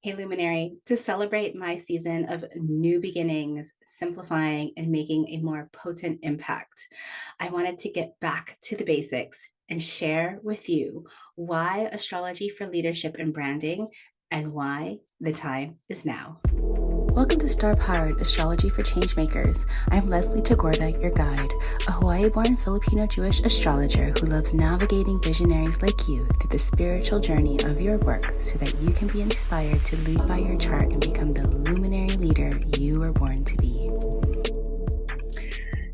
Hey, Luminary, to celebrate my season of new beginnings, simplifying, and making a more potent impact, I wanted to get back to the basics and share with you why astrology for leadership and branding and why the time is now. Welcome to Star Powered Astrology for Changemakers. I'm Leslie Tagorda, your guide, a Hawaii born Filipino Jewish astrologer who loves navigating visionaries like you through the spiritual journey of your work so that you can be inspired to lead by your chart and become the luminary leader you were born to be.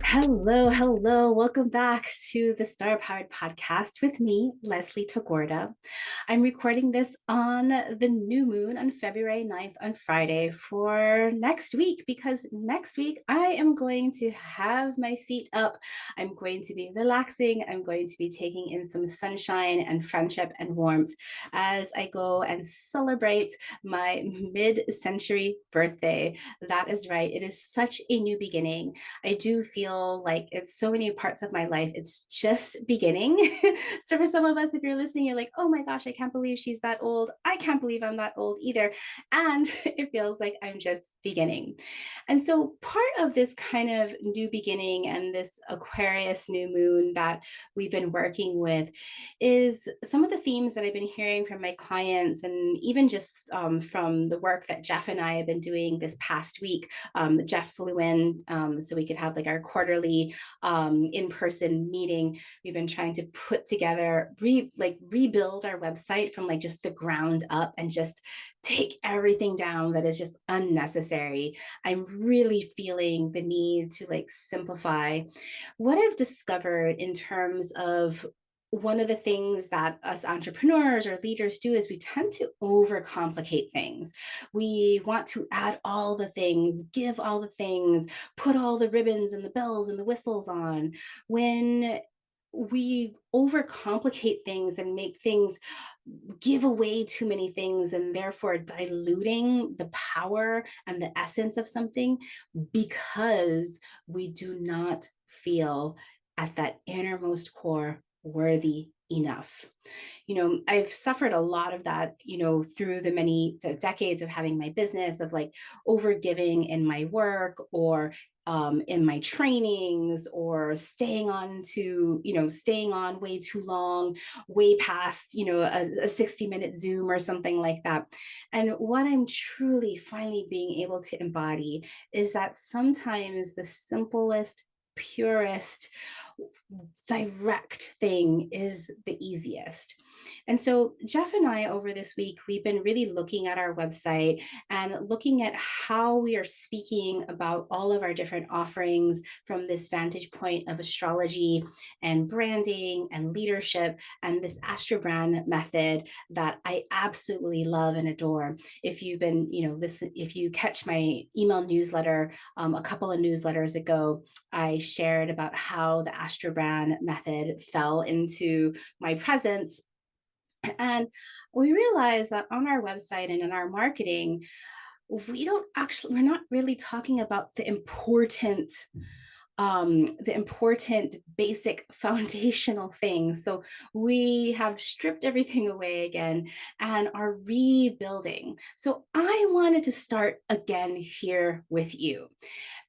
Hello. Welcome back to the Star Powered Podcast with me, Leslie Tagorda. I'm recording this on the new moon on February 9th on Friday for next week, because next week I am going to have my feet up. I'm going to be relaxing. I'm going to be taking in some sunshine and friendship and warmth as I go and celebrate my mid-century birthday. That is right. It is such a new beginning. I do feel like it's so many parts of my life, it's just beginning. So for some of us, if you're listening, you're like, oh my gosh, I can't believe she's that old. I can't believe I'm that old either. And it feels like I'm just beginning. And so part of this kind of new beginning and this Aquarius new moon that we've been working with is some of the themes that I've been hearing from my clients, and even just from the work that Jeff and I have been doing this past week. Jeff flew in so we could have like our quarterly in-person meeting. We've been trying to put together, rebuild our website from like just the ground up and just take everything down that is just unnecessary. I'm really feeling the need to like simplify. What I've discovered in terms of one of the things that us entrepreneurs or leaders do is we tend to overcomplicate things. We want to add all the things, give all the things, put all the ribbons and the bells and the whistles on. When we overcomplicate things and make things, give away too many things, and therefore diluting the power and the essence of something because we do not feel at that innermost core worthy enough. I've suffered a lot of that, through the many decades of having my business, of like overgiving in my work or in my trainings, or staying on way too long, way past, a 60-minute Zoom or something like that. And what I'm truly finally being able to embody is that sometimes the simplest, purest, direct thing is the easiest. And so Jeff and I, over this week, we've been really looking at our website and looking at how we are speaking about all of our different offerings from this vantage point of astrology and branding and leadership and this AstroBrand method that I absolutely love and adore. If you've been, if you catch my email newsletter, a couple of newsletters ago, I shared about how the AstroBrand method fell into my presence. And we realized that on our website and in our marketing, we're not really talking about the important basic foundational things. So we have stripped everything away again and are rebuilding. So I wanted to start again here with you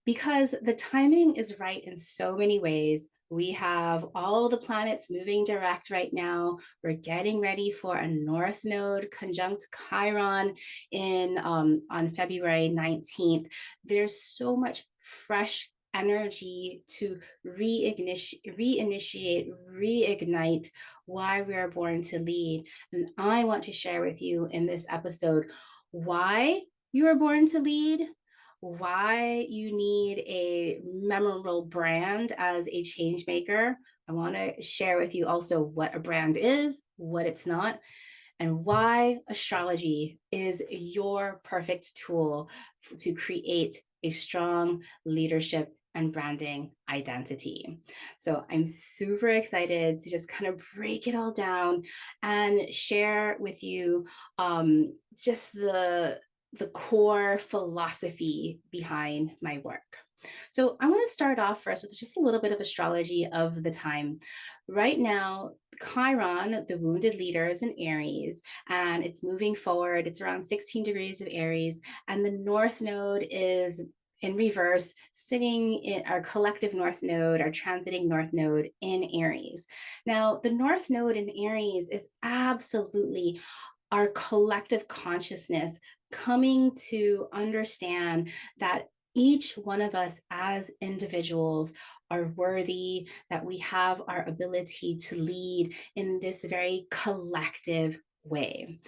because the timing is right in so many ways. We have all the planets moving direct right now. We're getting ready for a North Node conjunct Chiron on February 19th. There's so much fresh energy to reinitiate, reignite why we are born to lead. And I want to share with you in this episode why you are born to lead, why you need a memorable brand as a change maker. I want to share with you also what a brand is, what it's not, and why astrology is your perfect tool to create a strong leadership and branding identity. So I'm super excited to just kind of break it all down and share with you just the core philosophy behind my work. So I want to start off first with just a little bit of astrology of the time. Right now, Chiron, the wounded leader, is in Aries and it's moving forward. It's around 16 degrees of Aries, and the North Node is in reverse, sitting in our collective North Node, our transiting North Node in Aries. Now, the North Node in Aries is absolutely our collective consciousness coming to understand that each one of us as individuals are worthy, that we have our ability to lead in this very collective way.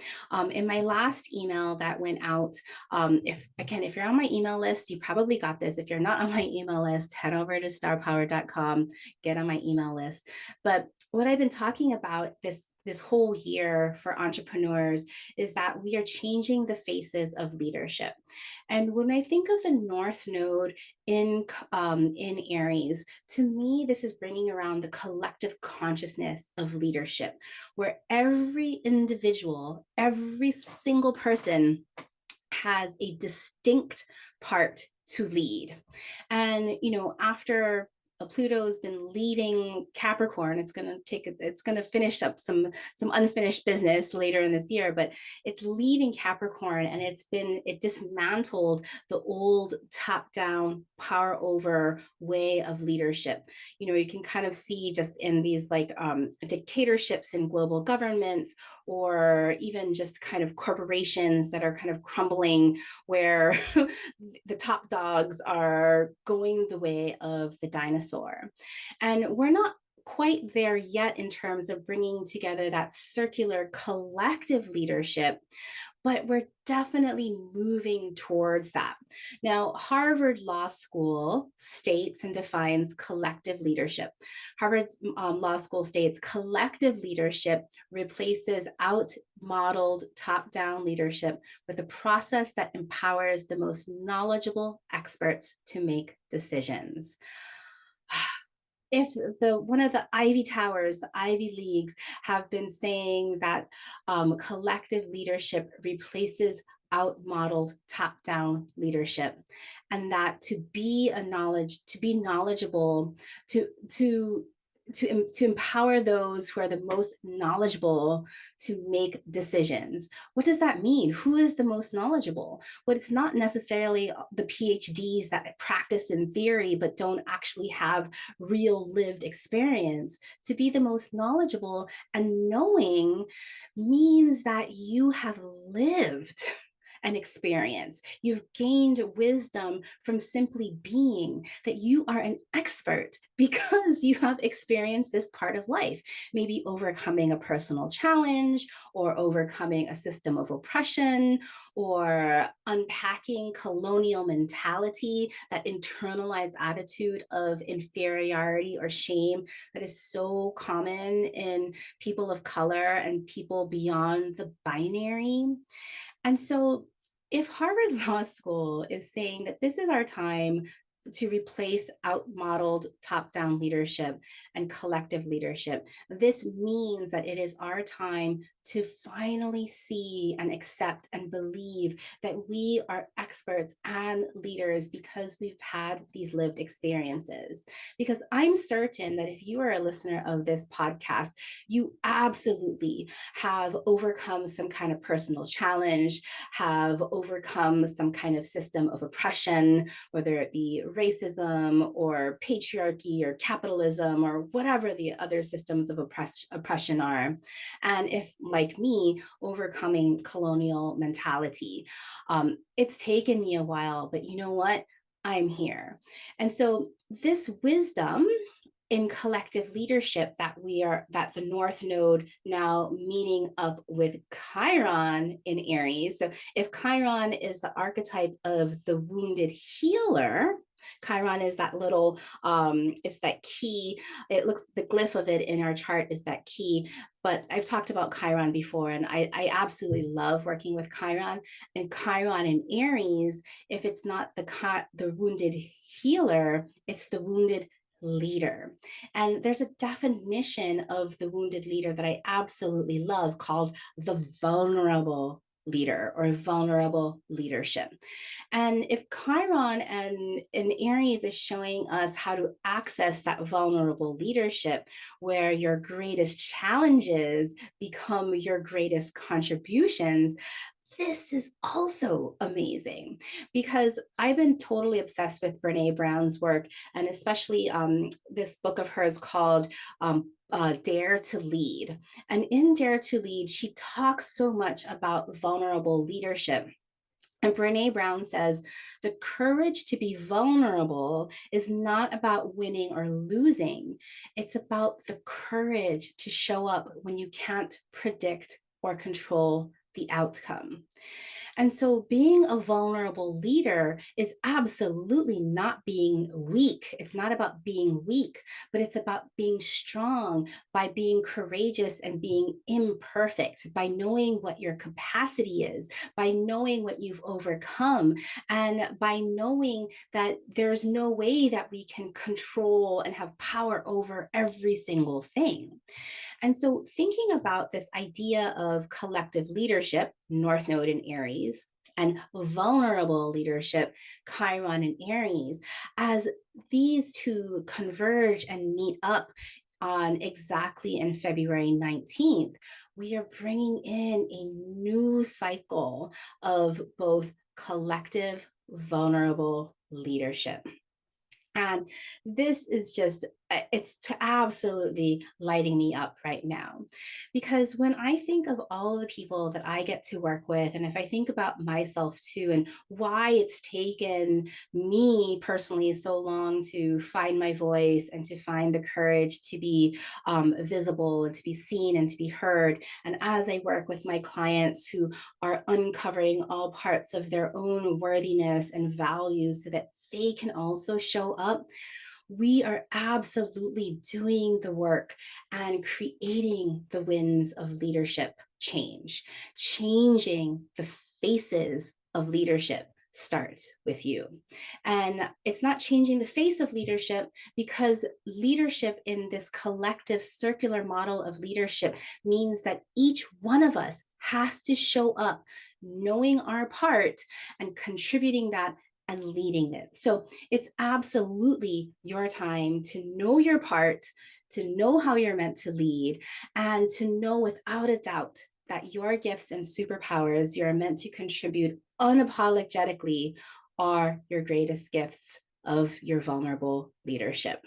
In my last email that went out, if you're on my email list, you probably got this. If you're not on my email list, head over to starpower.com, get on my email list. But what I've been talking about this whole year for entrepreneurs is that we are changing the faces of leadership. And when I think of the North Node in Aries, to me, this is bringing around the collective consciousness of leadership, where every individual, every single person has a distinct part to lead. And, after Pluto's been leaving Capricorn, it's going to finish up some unfinished business later in this year, but it's leaving Capricorn, and it dismantled the old top down power over way of leadership. You can kind of see just in these like dictatorships in global governments, or even just kind of corporations that are kind of crumbling, where the top dogs are going the way of the dinosaur. And we're not quite there yet in terms of bringing together that circular collective leadership, but we're definitely moving towards that. Now, Harvard Law School states and defines collective leadership. Harvard Law School states collective leadership replaces out-modeled top-down leadership with a process that empowers the most knowledgeable experts to make decisions. If one of the Ivy Towers, the Ivy Leagues, have been saying that collective leadership replaces out-modeled top-down leadership, and that to be knowledgeable, to empower those who are the most knowledgeable to make decisions. What does that mean? Who is the most knowledgeable? Well, it's not necessarily the PhDs that practice in theory but don't actually have real lived experience. To be the most knowledgeable and knowing means that you have lived an experience. You've gained wisdom from simply being, that you are an expert because you have experienced this part of life, maybe overcoming a personal challenge, or overcoming a system of oppression, or unpacking colonial mentality, that internalized attitude of inferiority or shame that is so common in people of color and people beyond the binary. And so, if Harvard Law School is saying that this is our time to replace out-modeled top-down leadership and collective leadership, this means that it is our time to finally see and accept and believe that we are experts and leaders because we've had these lived experiences. Because I'm certain that if you are a listener of this podcast, you absolutely have overcome some kind of personal challenge, have overcome some kind of system of oppression, whether it be racism or patriarchy or capitalism or whatever the other systems of oppression are. And if, like me, overcoming colonial mentality, it's taken me a while, but you know what? I'm here. And so this wisdom in collective leadership that the North Node now meeting up with Chiron in Aries. So if Chiron is the archetype of the wounded healer, Chiron is that little, it's that key. It looks, the glyph of it in our chart is that key. But I've talked about Chiron before, and I absolutely love working with Chiron. And Chiron in Aries, if it's not the wounded healer, it's the wounded leader. And there's a definition of the wounded leader that I absolutely love called the vulnerable leader or vulnerable leadership. And if Chiron and in Aries is showing us how to access that vulnerable leadership, where your greatest challenges become your greatest contributions, this is also amazing because I've been totally obsessed with Brene Brown's work, and especially this book of hers called Dare to Lead. And in Dare to Lead, she talks so much about vulnerable leadership. And Brene Brown says the courage to be vulnerable is not about winning or losing. It's about the courage to show up when you can't predict or control the outcome. And so being a vulnerable leader is absolutely not being weak. It's not about being weak, but it's about being strong by being courageous and being imperfect, by knowing what your capacity is, by knowing what you've overcome, and by knowing that there's no way that we can control and have power over every single thing. And so, thinking about this idea of collective leadership, North Node and Aries, and vulnerable leadership, Chiron and Aries, as these two converge and meet up on exactly in February 19th, we are bringing in a new cycle of both collective, vulnerable leadership. And this is just, it's absolutely lighting me up right now. Because when I think of all the people that I get to work with, and if I think about myself too, and why it's taken me personally so long to find my voice and to find the courage to be visible and to be seen and to be heard. And as I work with my clients who are uncovering all parts of their own worthiness and values so that they can also show up, we are absolutely doing the work and creating the winds of leadership change. Changing the faces of leadership starts with you. And it's not changing the face of leadership because leadership in this collective circular model of leadership means that each one of us has to show up knowing our part and contributing that and leading it. So it's absolutely your time to know your part, to know how you're meant to lead, and to know without a doubt that your gifts and superpowers you're meant to contribute unapologetically are your greatest gifts of your vulnerable leadership.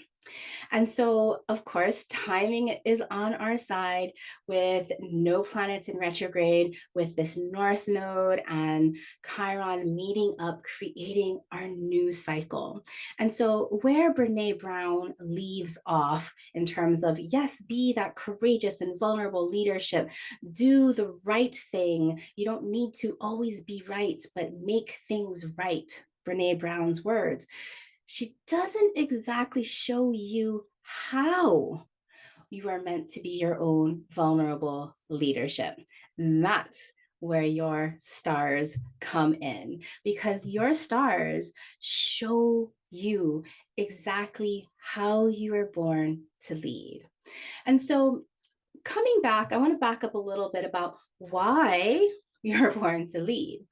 And so, of course, timing is on our side with no planets in retrograde, with this North Node and Chiron meeting up, creating our new cycle. And so, where Brene Brown leaves off in terms of, yes, be that courageous and vulnerable leadership, do the right thing. You don't need to always be right, but make things right. Brene Brown's words. She doesn't exactly show you how you are meant to be your own vulnerable leadership. And that's where your stars come in, because your stars show you exactly how you were born to lead. And so, coming back, I want to back up a little bit about why you're born to lead.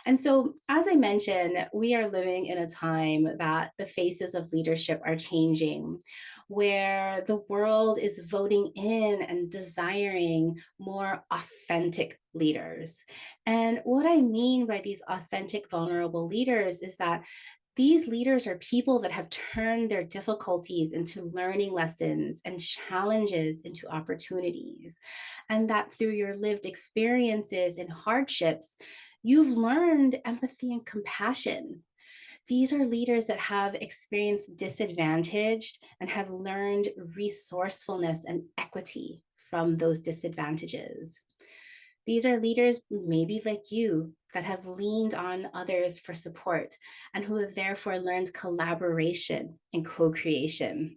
And so, as I mentioned, we are living in a time that the faces of leadership are changing, where the world is voting in and desiring more authentic leaders. And what I mean by these authentic, vulnerable leaders is that these leaders are people that have turned their difficulties into learning lessons and challenges into opportunities. And that through your lived experiences and hardships, you've learned empathy and compassion. These are leaders that have experienced disadvantage and have learned resourcefulness and equity from those disadvantages. These are leaders, maybe like you, that have leaned on others for support and who have therefore learned collaboration and co creation.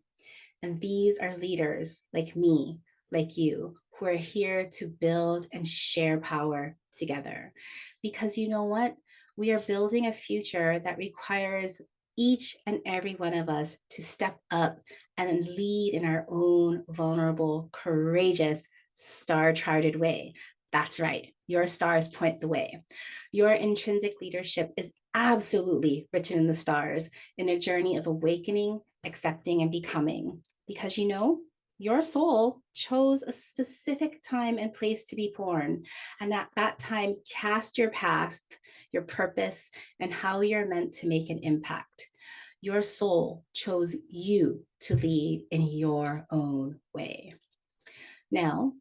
And these are leaders like me, like you, who are here to build and share power together. Because you know what? We are building a future that requires each and every one of us to step up and lead in our own vulnerable, courageous, star charted way. That's right. Your stars point the way. Your intrinsic leadership is absolutely written in the stars in a journey of awakening, accepting, and becoming. Because your soul chose a specific time and place to be born. And at that time, cast your path, your purpose, and how you're meant to make an impact. Your soul chose you to lead in your own way. Now,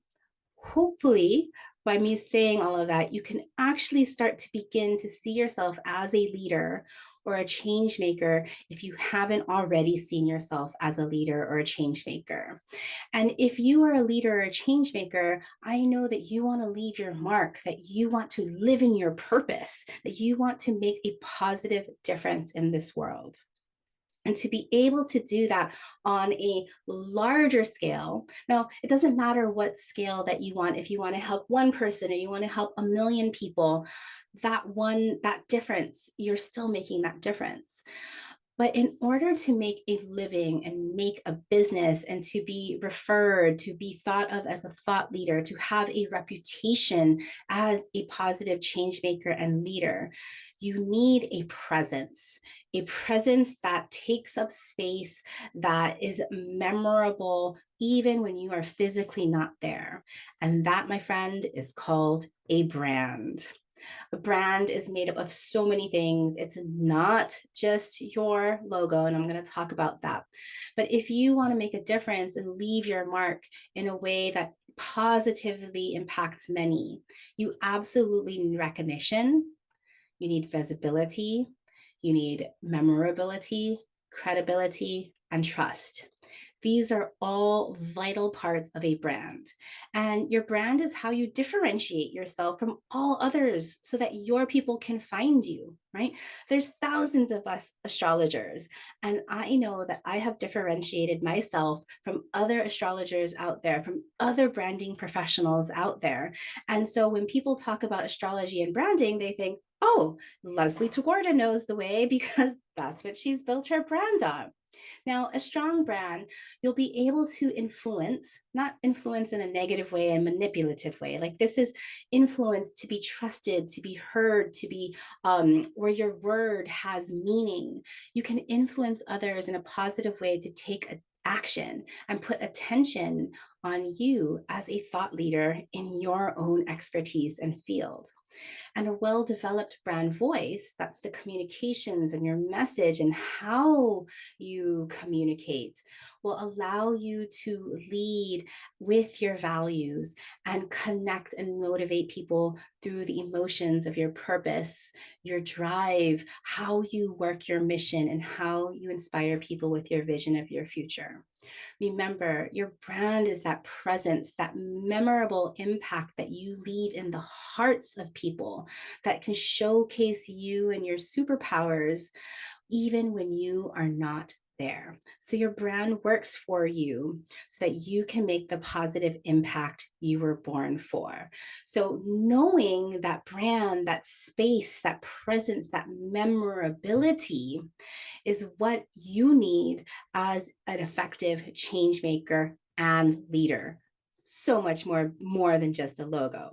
hopefully, by me saying all of that, you can actually start to begin to see yourself as a leader or a change maker if you haven't already seen yourself as a leader or a change maker. And if you are a leader or a change maker, I know that you want to leave your mark, that you want to live in your purpose, that you want to make a positive difference in this world. And to be able to do that on a larger scale. Now, it doesn't matter what scale that you want. If you want to help one person or you want to help a million people, that difference, you're still making that difference. But in order to make a living and make a business and to be referred, to be thought of as a thought leader, to have a reputation as a positive change maker and leader, you need a presence that takes up space, that is memorable, even when you are physically not there. And that, my friend, is called a brand. A brand is made up of so many things. It's not just your logo, and I'm going to talk about that. But if you want to make a difference and leave your mark in a way that positively impacts many, you absolutely need recognition, you need visibility, you need memorability, credibility, and trust. These are all vital parts of a brand. And your brand is how you differentiate yourself from all others so that your people can find you, right? There's thousands of us astrologers, and I know that I have differentiated myself from other astrologers out there, from other branding professionals out there. And so when people talk about astrology and branding, they think, oh, Leslie Tagorda knows the way because that's what she's built her brand on. Now, a strong brand, you'll be able to influence, not influence in a negative way and manipulative way. Like this is influence to be trusted, to be heard, to be where your word has meaning. You can influence others in a positive way to take action and put attention on you as a thought leader in your own expertise and field. And a well-developed brand voice, that's the communications and your message and how you communicate, will allow you to lead with your values and connect and motivate people through the emotions of your purpose, your drive, how you work your mission, and how you inspire people with your vision of your future. Remember, your brand is that presence, that memorable impact that you leave in the hearts of people that can showcase you and your superpowers even when you are not there. So your brand works for you so that you can make the positive impact you were born for. So knowing that brand, that space, that presence, that memorability is what you need as an effective change maker and leader. So much more than just a logo.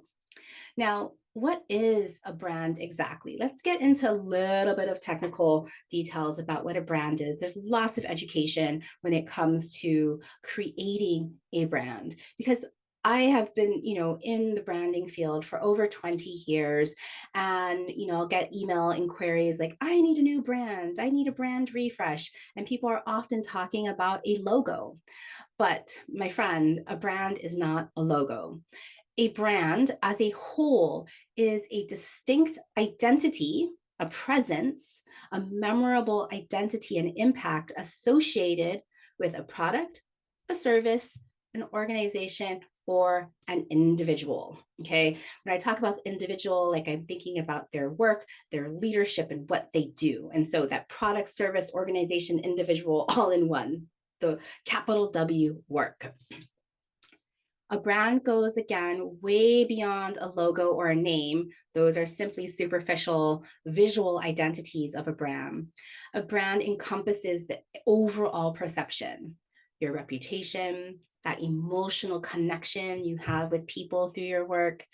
Now, what is a brand exactly? Let's get into a little bit of technical details about what a brand is. There's lots of education when it comes to creating a brand because I have been, in the branding field for over 20 years. And, I'll get email inquiries like, I need a new brand. I need a brand refresh. And people are often talking about a logo. But my friend, a brand is not a logo. A brand as a whole is a distinct identity, a presence, a memorable identity and impact associated with a product, a service, an organization, or an individual. Okay. When I talk about individual, like I'm thinking about their work, their leadership, and what they do. And so that product, service, organization, individual, all in one, the capital W work. A brand goes again way beyond a logo or a name. Those are simply superficial visual identities of a brand. A brand encompasses the overall perception. your reputation, that emotional connection you have with people through your work.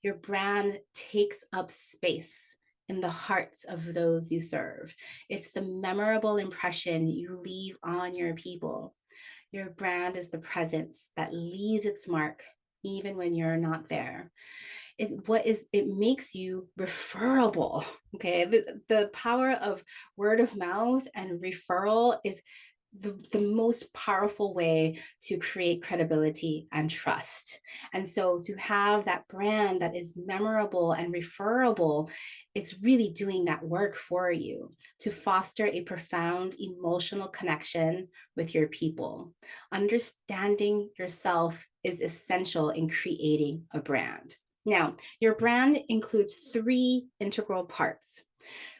Your brand takes up space in the hearts of those you serve. It's the memorable impression you leave on your people. Your brand is the presence that leaves its mark even when you're not there. It makes you referable. Okay, the power of word of mouth and referral is the most powerful way to create credibility and trust. And so to have that brand that is memorable and referable, it's really doing that work for you to foster a profound emotional connection with your people. Understanding yourself is essential in creating a brand. Now, your brand includes three integral parts.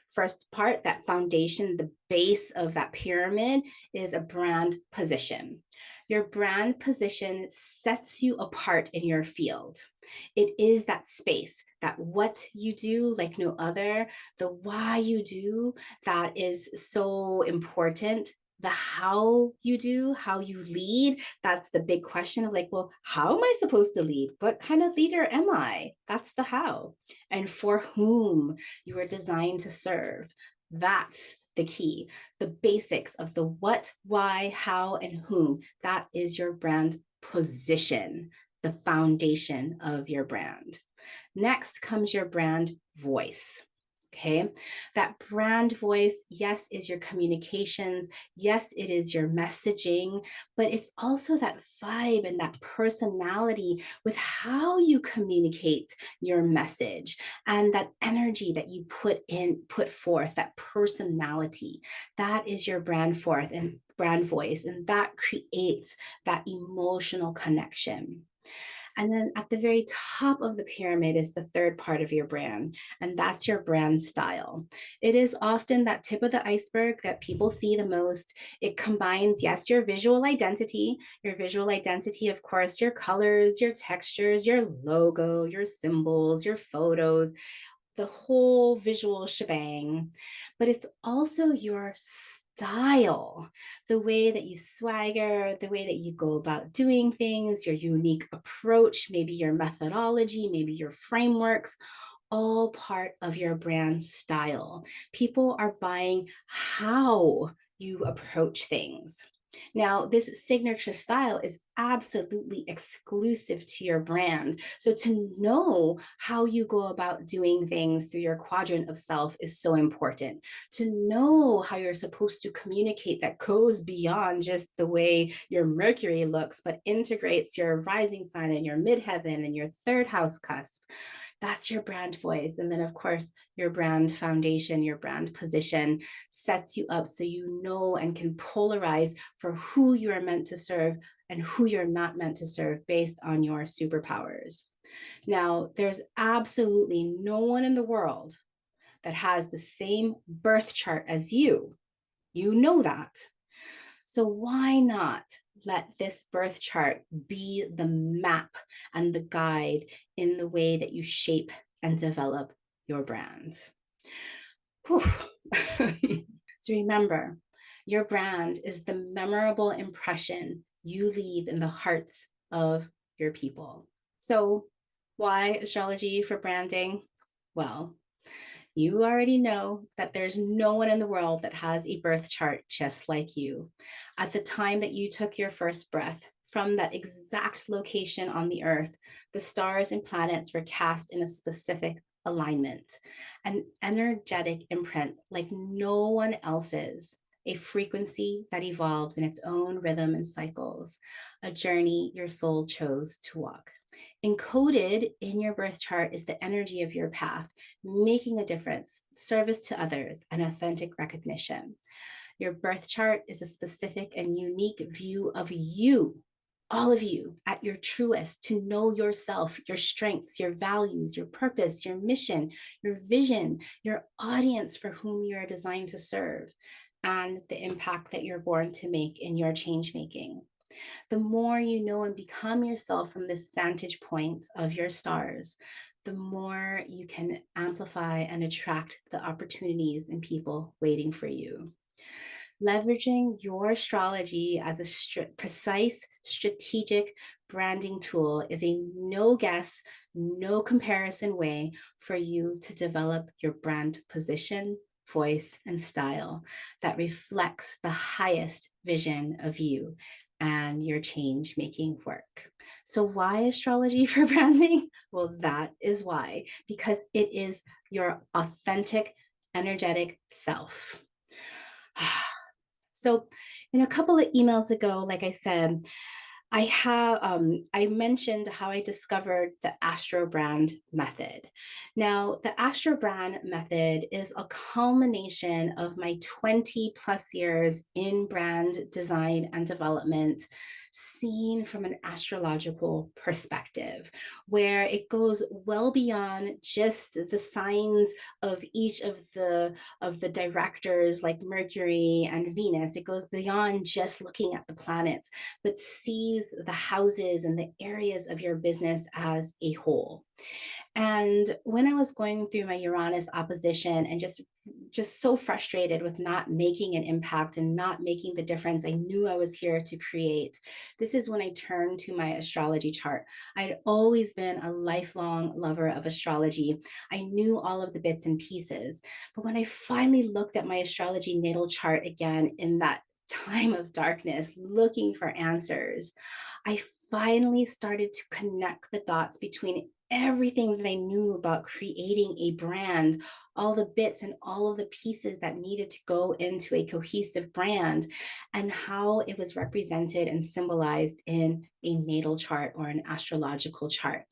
First part, that foundation, the base of that pyramid, is a brand position. Your brand position sets you apart in your field. It is that space, that what you do like no other, the why you do, that is so important. The how you do, how you lead, that's the big question of like, well, how am I supposed to lead? What kind of leader am I? That's the how. And for whom you are designed to serve. That's the key. The basics of the what, why, how, and whom. That is your brand position, the foundation of your brand. Next comes your brand voice. Okay, that brand voice, yes, is your communications. Yes, it is your messaging, but it's also that vibe and that personality with how you communicate your message and that energy that you put forth, that personality. That is your brand forth and brand voice, and that creates that emotional connection. And then at the very top of the pyramid is the third part of your brand, and that's your brand style. It is often that tip of the iceberg that people see the most. It combines, yes, your visual identity, of course, your colors, your textures, your logo, your symbols, your photos, the whole visual shebang, but it's also your style, the way that you swagger, the way that you go about doing things, your unique approach, maybe your methodology, maybe your frameworks, all part of your brand style. People are buying how you approach things. Now, this signature style is absolutely exclusive to your brand. So, to know how you go about doing things through your quadrant of self is so important. To know how you're supposed to communicate that goes beyond just the way your Mercury looks, but integrates your rising sign and your midheaven and your third house cusp. That's your brand voice. And then, of course, your brand foundation, your brand position sets you up so you know and can polarize for who you are meant to serve and who you're not meant to serve based on your superpowers. Now, there's absolutely no one in the world that has the same birth chart as you. You know that. So why not let this birth chart be the map and the guide in the way that you shape and develop your brand? So remember, your brand is the memorable impression you leave in the hearts of your people. So why astrology for branding? Well, you already know that there's no one in the world that has a birth chart just like you. At the time that you took your first breath, from that exact location on the earth, the stars and planets were cast in a specific alignment, an energetic imprint like no one else's, a frequency that evolves in its own rhythm and cycles, a journey your soul chose to walk. Encoded in your birth chart is the energy of your path, making a difference, service to others, and authentic recognition. Your birth chart is a specific and unique view of you, all of you at your truest, to know yourself, your strengths, your values, your purpose, your mission, your vision, your audience for whom you are designed to serve, and the impact that you're born to make in your change making. The more you know and become yourself from this vantage point of your stars, the more you can amplify and attract the opportunities and people waiting for you. Leveraging your astrology as a precise, strategic branding tool is a no guess, no comparison way for you to develop your brand position, voice, and style that reflects the highest vision of you and your change making work. So, why astrology for branding? Well, that is why, because it is your authentic, energetic self. So, in a couple of emails ago, like I said, I mentioned how I discovered the AstroBrand method. Now, the AstroBrand method is a culmination of my 20 plus years in brand design and development, seen from an astrological perspective, where it goes well beyond just the signs of each of the directors like Mercury and Venus. It goes beyond just looking at the planets, but sees the houses and the areas of your business as a whole. And when I was going through my Uranus opposition and just so frustrated with not making an impact and not making the difference I knew I was here to create, this is when I turned to my astrology chart. I'd always been a lifelong lover of astrology. I knew all of the bits and pieces. But when I finally looked at my astrology natal chart again in that time of darkness, looking for answers, I finally started to connect the dots between everything that I knew about creating a brand, all the bits and all of the pieces that needed to go into a cohesive brand, and how it was represented and symbolized in a natal chart or an astrological chart.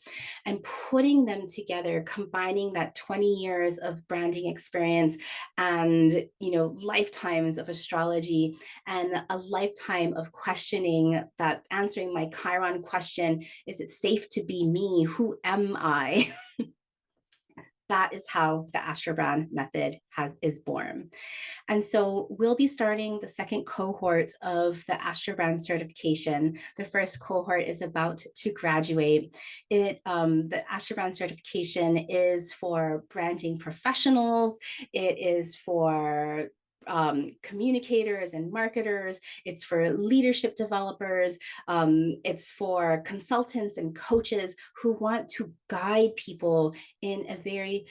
And putting them together, combining that 20 years of branding experience and lifetimes of astrology and a lifetime of questioning, that answering my Chiron question, is it safe to be me? Who am I? That is how the AstroBrand method is born. And so we'll be starting the second cohort of the AstroBrand certification. The first cohort is about to graduate. The AstroBrand certification is for branding professionals. It is for communicators and marketers. It's for leadership developers. It's for consultants and coaches who want to guide people in a very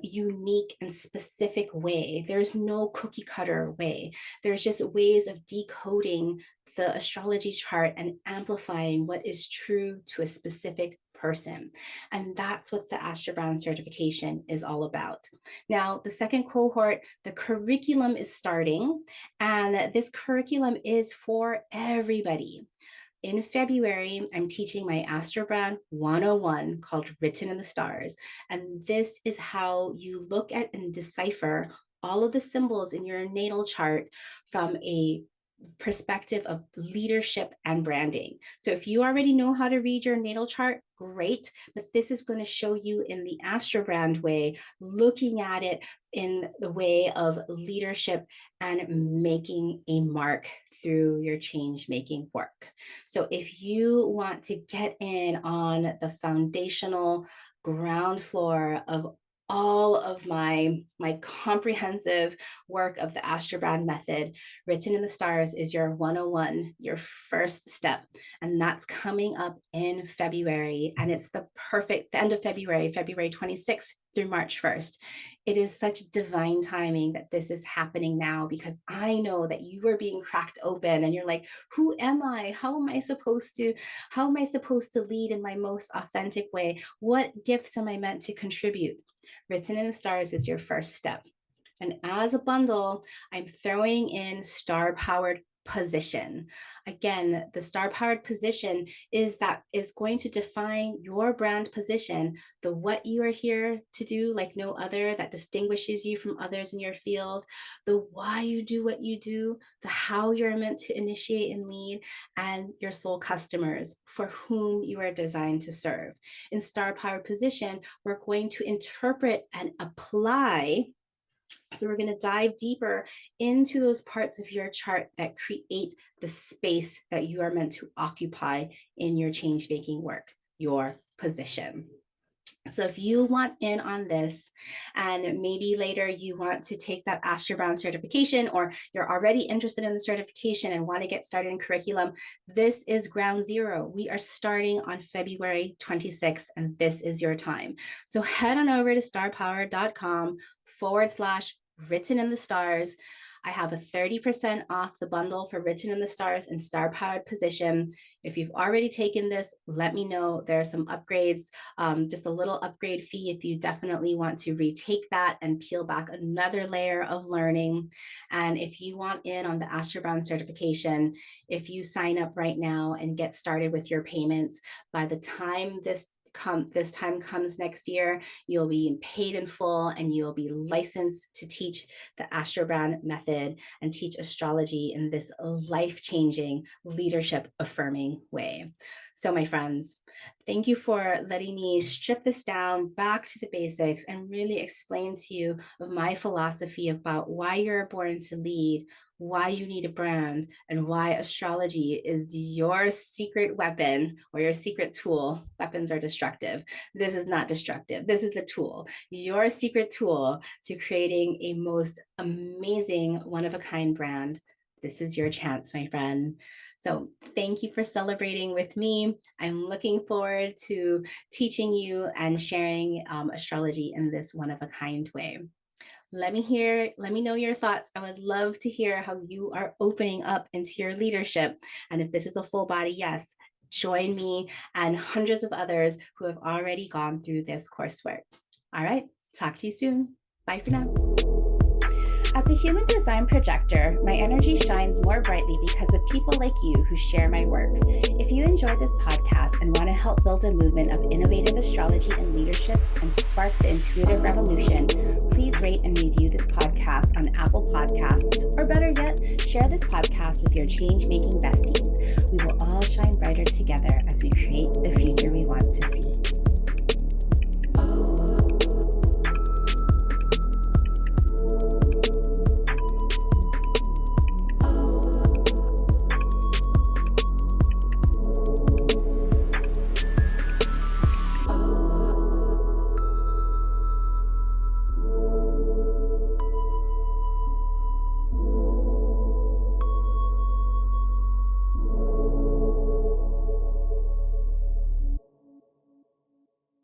unique and specific way. There's no cookie cutter way. There's just ways of decoding the astrology chart and amplifying what is true to a specific person. And that's what the AstroBrand certification is all about. Now, the second cohort, the curriculum is starting, and this curriculum is for everybody. In February, I'm teaching my AstroBrand 101 called Written in the Stars. And this is how you look at and decipher all of the symbols in your natal chart from a perspective of leadership and branding. So if you already know how to read your natal chart, great, but this is going to show you in the AstroBrand way, looking at it in the way of leadership and making a mark through your change making work. So if you want to get in on the foundational ground floor of all of my comprehensive work of the AstroBrand method, Written in the Stars is your 101, your first step. And that's coming up in February. And it's the end of February, February 26th through March 1st. It is such divine timing that this is happening now, because I know that you are being cracked open and you're like, who am I? How am I supposed to lead in my most authentic way? What gifts am I meant to contribute? Written in the Stars is your first step. And as a bundle, I'm throwing in star powered position. Again, the star powered position is going to define your brand position, the what you are here to do like no other, that distinguishes you from others in your field, the why you do what you do, the how you're meant to initiate and lead, and your soul customers for whom you are designed to serve. In star powered position, we're going to interpret and apply. So we're going to dive deeper into those parts of your chart that create the space that you are meant to occupy in your change making work, your position. So if you want in on this, and maybe later you want to take that AstroBrand certification, or you're already interested in the certification and want to get started in curriculum, this is ground zero. We are starting on February 26th, and this is your time. So head on over to starpower.com/written in the stars. I have a 30% off the bundle for Written in the Stars and Star Powered Position. If you've already taken this, let me know. There are some upgrades, just a little upgrade fee if you definitely want to retake that and peel back another layer of learning. And if you want in on the AstroBrand certification, if you sign up right now and get started with your payments, by the time this time comes next year, you'll be paid in full and you'll be licensed to teach the AstroBrand method and teach astrology in this life-changing, leadership-affirming way. So my friends, thank you for letting me strip this down back to the basics and really explain to you of my philosophy about why you're born to lead, why you need a brand, and why astrology is your secret weapon or your secret tool. Weapons are destructive. This is not destructive. This is a tool, your secret tool to creating a most amazing, one-of-a-kind brand. This is your chance, my friend. So thank you for celebrating with me. I'm looking forward to teaching you and sharing astrology in this one-of-a-kind way. Let me know your thoughts. I would love to hear how you are opening up into your leadership. And if this is a full body yes, join me and hundreds of others who have already gone through this coursework. All right, talk to you soon. Bye for now. As a human design projector, my energy shines more brightly because of people like you who share my work. If you enjoy this podcast and want to help build a movement of innovative astrology and leadership and spark the intuitive revolution, please rate and review this podcast on Apple Podcasts, or better yet, share this podcast with your change-making besties. We will all shine brighter together as we create the future we want to see.